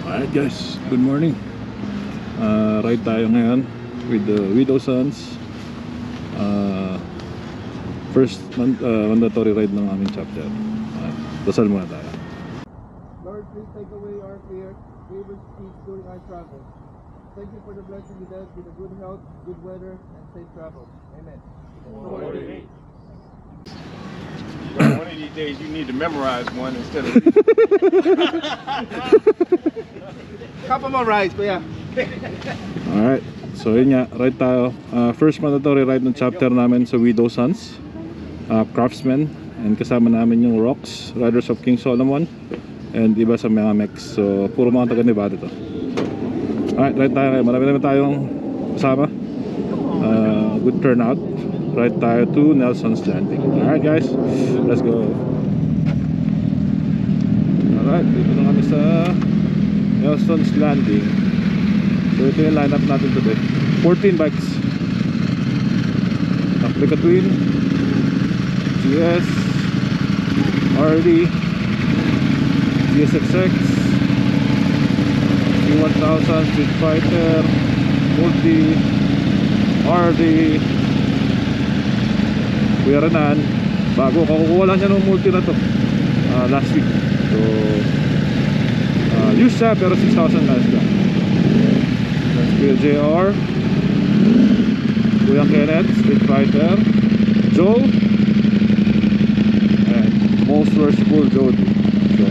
Alright guys, good morning. Ride tayo ngayon with the Widow Sons. First mandatory ride ng aming chapter. Dasal muna tayo. Lord, please take away our fear, favor speech during our travel. Thank you for the blessing with us with a good health, good weather, and safe travel. Amen. One of these days you need to memorize one instead of Couple more rides, kuya. Alright, so yun nga, ride tayo. First mandatory ride ng chapter namin sa Widow Sons, Craftsmen. And kasama namin yung Rocks, Riders of King Solomon, and iba sa mga mechs. So puro mga taga Nevada to. Alright, ride tayo ngayon. Marami naman tayong kasama. Good turnout. Ride tayo to Nelson's Landing. Alright guys, let's go. Alright, dito na kami sa Nelson's Landing. So ito yung lineup natin today. 14 bikes. Africa Twin, GS, RD, GSXX, C1000, Street Fighter, Multi, RD, Kuya Renan. Bago, kakukuha lang niya ng Multi na to last week. So used siya pero 6,000 guys lang. That's Kuya JR, Kuya Kenneth, Street Fighter, Joe, and most worshipful Jody. So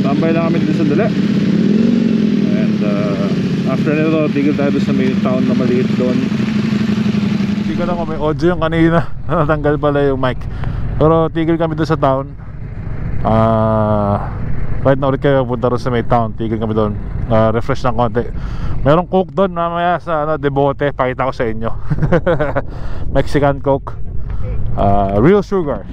tambay lang kami dito sa dali. And after nito, tigil tayo sa may town na maliit doon. Hindi ko na kung may audio yung kanina. Natanggal pala yung mic. Pero tigil kami doon sa town. Right now ulit kayo punta rin sa may town. Tigil kami doon, refresh ng konti. Merong coke doon mamaya sa Debote. Pakita ko sa inyo. Mexican coke, real sugar.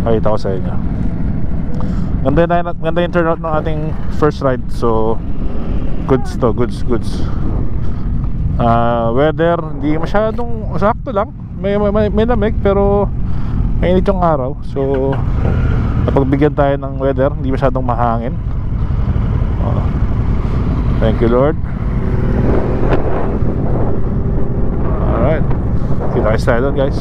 Pakita ko sa inyo. Ganda yung turnout ng ating first ride. So goods to, goods. Weather hindi masyadong sakto lang. May lamig pero mainit yung araw. So napagbigyan tayo ng weather, hindi masyadong mahangin. Thank you Lord. Alright, kita tayo doon guys.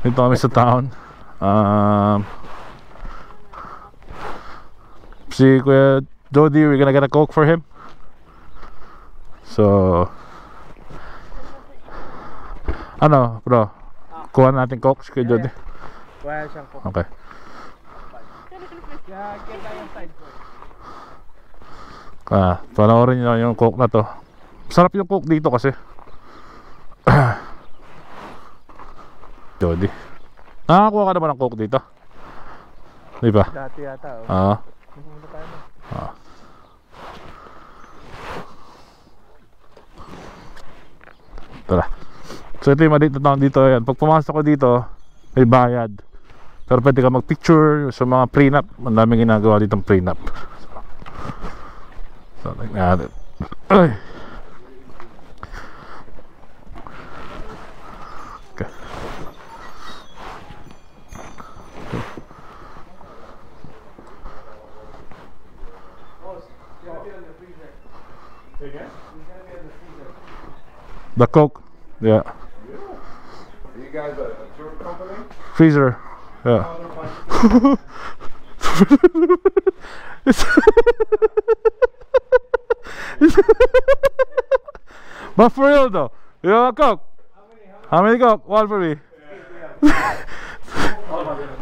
Dito kami sa town. Si Kuya Jody, we're gonna get a coke for him. So ano bro, kuha natin coke si Kuya Jody. Kuha siyang coke. Okay. Panoorin nyo yung coke na to. Sarap yung coke dito kasi. Jody, nakakuha ka na ba ng coke dito? Di ba? Dati yata. Tara. So ito yung maliit na town dito. Ayan. Pag pumasok ko dito, may bayad. Pero pwede ka mag-picture sa mga prenup. Ang daming ginagawa ditong prenup. So like natin. Ay! Okay. The coke, yeah. Are you guys a tour company? Freezer, yeah. But for real though, you have a coke? How many coke? One for me.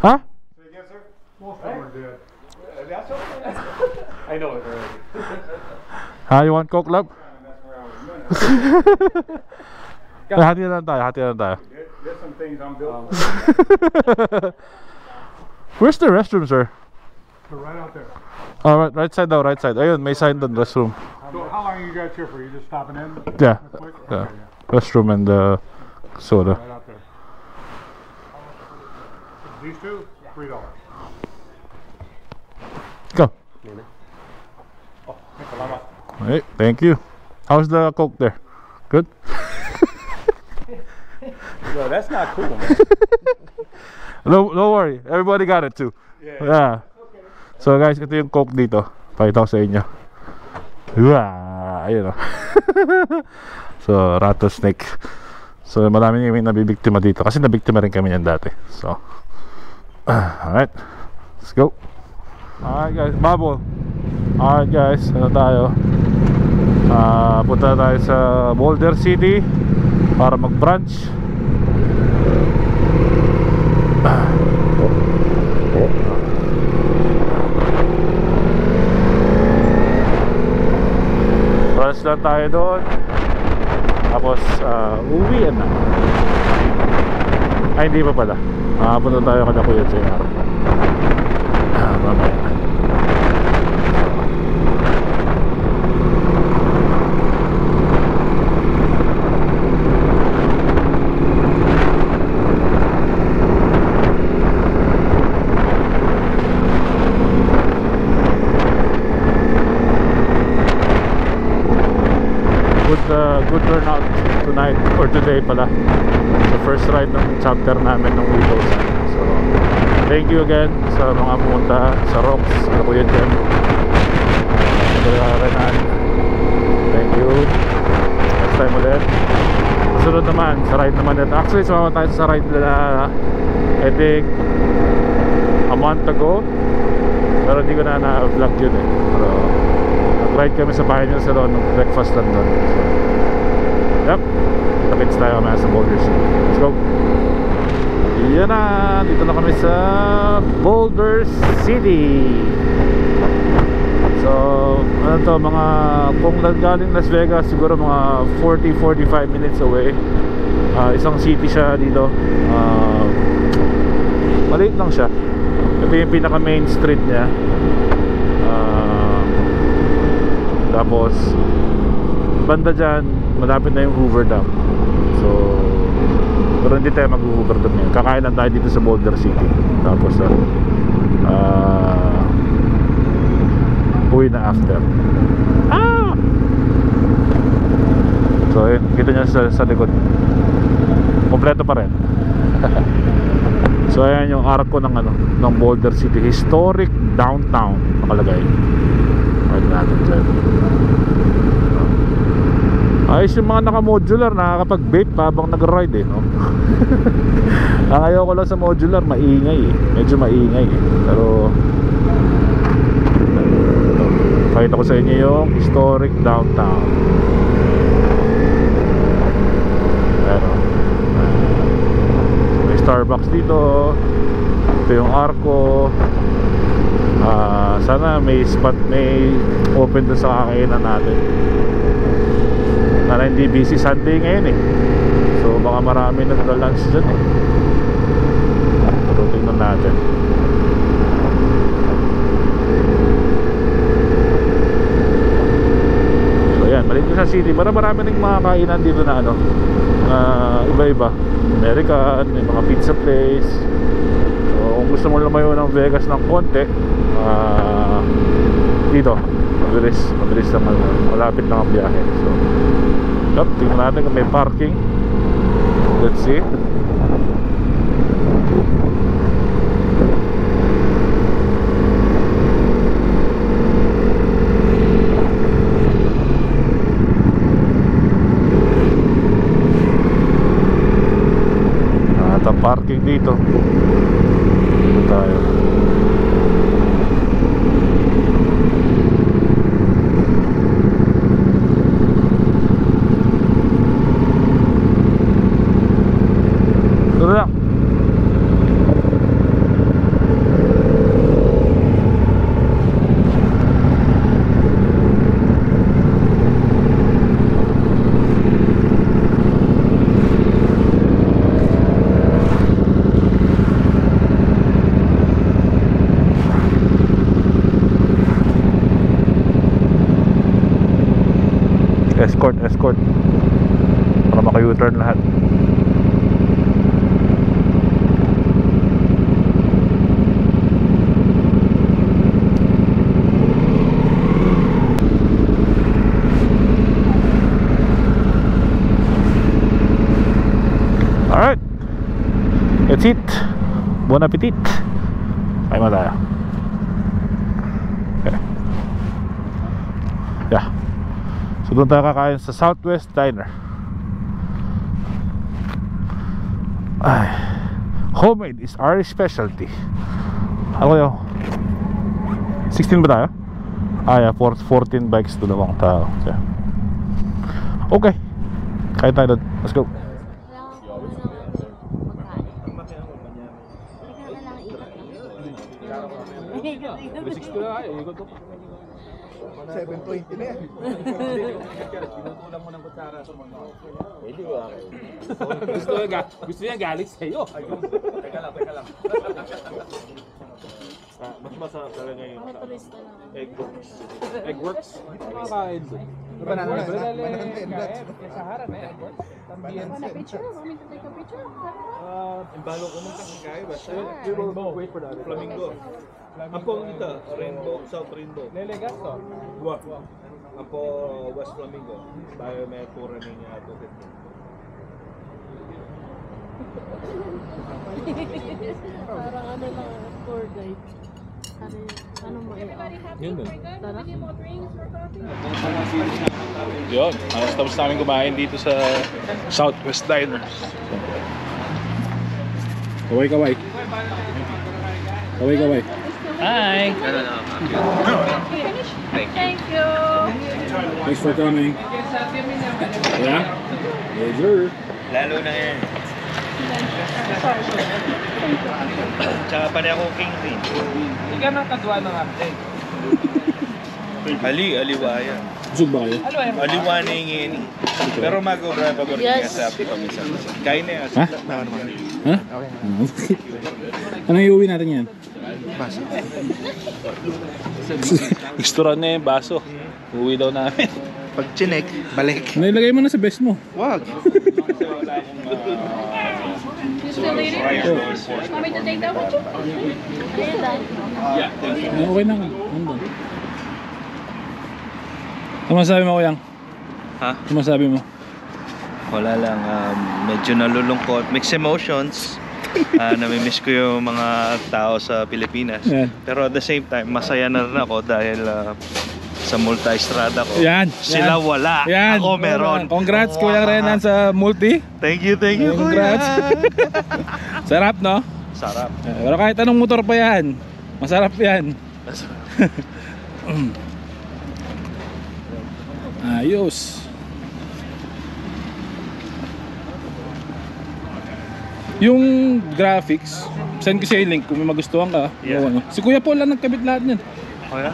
Huh? Say again, sir? Most of them are dead. That's okay. I know it already. You want Coke, love? Hati na lang tayo, hati na lang tayo. There's some things I'm built for. Where's the restroom, sir? So right out there. Right side daw, right side. Ayun, may sign doon, restroom. So how long are you guys here for? You just stopping in? Yeah, Quick? yeah. Okay, yeah. Restroom and soda. Right out there. These two? $3. Go. Oh, salamat. Hey, thank you. How's the Coke there? Good? Yo, that's not cool, man. Don't worry, everybody got it too. Yeah. So guys, ito yung Coke dito. Pakita ko sa inyo. Ayun o. So, rattlesnake. So, marami kami nabibiktima dito. Kasi nabiktima rin kami yan dati. So, alright. Let's go. Alright guys, bubble. Alright guys, ano tayo? Punta tayo sa Boulder City para mag-brunch. Brunch lang tayo doon. Tapos uwi na. Ay, hindi pa pala. Punta tayo kada Kuya JR. Mamaya. Good turnout tonight or today pala. The first ride ng chapter namin ng Widows. So thank you again sa mga pumunta sa Rocks, sa Kuya Jem. Thank you. Next time ulit. Sunod naman sa ride naman natin. Actually sumama tayo sa ride na I think a month ago, pero hindi ko na na-vlog yun eh. Pero nag-ride kami sa bahay niya sa doon, breakfast lang doon. So yep, kita-kits tayo mamaya sa Boulder City. Let's go. Yan na, dito na kami sa Boulder City. So ano to, mga kung galing Las Vegas siguro mga 40-45 minutes away. Isang city siya dito. Maliit lang siya. Ito yung pinaka main street niya. Tapos banda dyan, malapit na yung Hoover Dam. So pero hindi tayo mag-Hoover Dam ngayon. Kakain lang tayo dito sa Boulder City. Tapos uwi na after. So yun, kita nyo sa likod, kompleto pa rin. So ayan yung arko ng ng Boulder City. Historic downtown nakalagay. Right natin dyan. Ayos yung mga naka-modular, nakakapag-vape pa habang nag-ride eh, no? Ang ayaw ko lang sa modular, maingay eh. Medyo maingay eh. Pero pakita ko sa inyo yung historic downtown. Pero may Starbucks dito. Ito yung arko. Sana may spot, may open doon sa kakainan natin. Para hindi busy, Sunday ngayon eh. So baka marami nagla-lunch dyan eh. Pero tingnan natin. So yan, maliit ko sa city. Marami rin mga kainan dito na iba-iba. American, may mga pizza place. So kung gusto mo lumayo ng Vegas ng konti, dito mabilis lang, malapit lang ang biyahe. So tingnan natin kung may parking. Let's see. At ang parking dito. Dito tayo. Escort. Para maka-U-turn lahat. Alright, that's it. Bon appetit. Kain mo tayo. Okay. Yeah. So doon tayo kakain sa Southwest Diner. Ay, homemade is our specialty. Ako yun, 16 ba tayo? Yeah, 14 bikes, 2 tao. Okay, kain tayo doon. Let's go. Basics ko na kayo, ikot ko. 720 na yan. Tinutulang mo ng kutsara sa mga. Pwede ba? Gusto niya galit sa'yo. Teka lang. Mas masarap talaga yung egg works. Makakain doon. Banana Sa harap eh. También. Embalo ko mong kakakay ba? We will wait for that. Flamingo. Apo ito, Rainbow, South Rainbow. Lelegasto. Dua. Apo West Flamingo. Tayo may tour ng Tuket. Parang ano lang, tour guide. Ano mo Yun din. Tara. Yun, tapos namin kumain dito sa Southwest Diner. Kaway. Hi. Thank you. Thanks for coming. Yeah? Yes, sir. Lalo na yan. Tsaka pa niya akong king rin. Hindi ka nang kadwa ng arte. Aliwaya. Busog ba kayo? Aliwa na yung ini. Pero mag-obra pa ko rin Yes. sa paminsan. Kain na yan. Ha? Ha? Anong iuwi natin yan? Baso. Gusto rin na yung baso. Uwi daw namin. Pag chinek, balik. Nailagay mo na sa best mo. Wag. You still eating? Want me to take that with you? Okay na ka. Andun. Ano masabi mo, Kuyang? Ha? Ano masabi mo? Wala lang. Medyo nalulungkot. Mixed emotions. Namimiss ko yung mga tao sa Pilipinas. Yan. Pero at the same time, masaya na rin ako dahil sa multi-estrada ko. Yan. Sila wala. Yan. Ako meron. Congrats, Kuya Renan sa multi. Thank you, Congrats. Sarap, no? Sarap. Pero kahit anong motor pa yan, masarap yan. Ayos. Yung graphics, send ko sa'yo yung link kung may magustuhan ka. Yeah. O ano. Si Kuya Paul lang nagkabit lahat niyan. Oh, yeah?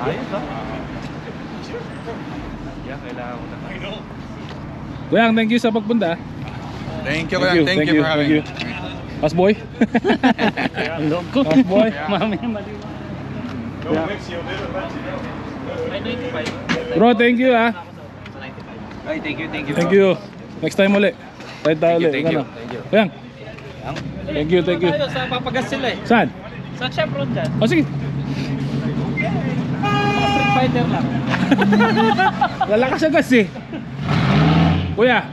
Ayos ha? Yeah, kailangan ko na. Kuyang, thank you sa pagpunta. Thank you for having me. Pasboy. Pasboy. Bro, thank you ah. Ay, thank you. Thank you. Next time ulit. Ride tayo ulit. Thank you. Kuyang. Thank you. Sa papagas sila eh. Saan? Sa Chevron dyan. O sige. Mga Street Fighter lang. Lalakas ang gas eh. Kuya,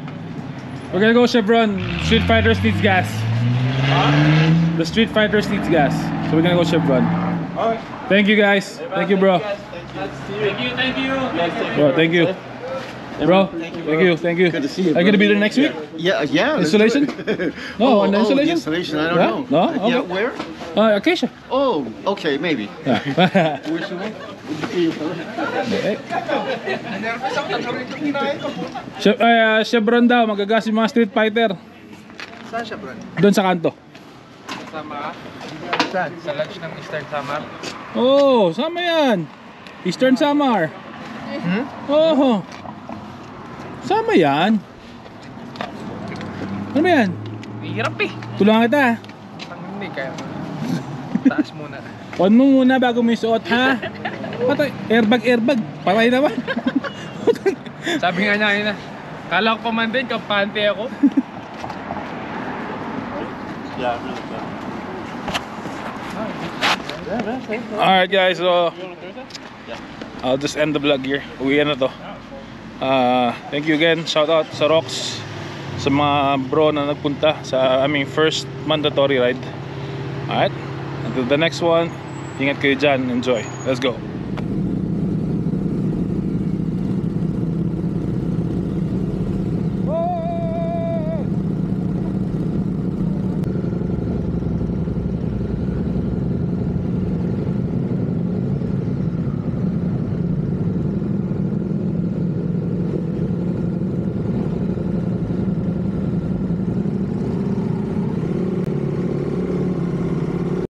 we're gonna go Chevron. Street Fighters needs gas. The Street Fighters needs gas. So we're gonna go Chevron. Alright. Thank you guys. Thank you bro. Thank you. Bro, thank you. Bro, thank you. Good to see you. Are you gonna be there next week? Yeah. Installation? No, on the installation? Installation. I don't Yeah? know. No? Okay. Yeah, where? Acacia. Oh, okay, maybe. Yeah. Where's the one? Chevron daw, magagas yung mga Street Fighter. Saan Chevron? Doon sa kanto. Sama? Saan? Sa lunch ng Eastern Samar? Oh, sama yan. Eastern Samar. Oh. Sama yan. Ano ba yan? Hirap eh. Tulungan kita. Hindi kaya. Taas muna. On mo muna bago mo isuot ha. Patay, airbag. Patay naman. Sabi nga niya kanina, kala ko pa man din, kampante ako. Alright guys, so I'll just end the vlog here. Uwian na to. Thank you again, shout out sa Rocks, sa mga bro na nagpunta sa aming first mandatory ride. Alright, until the next one, ingat kayo dyan, enjoy, let's go.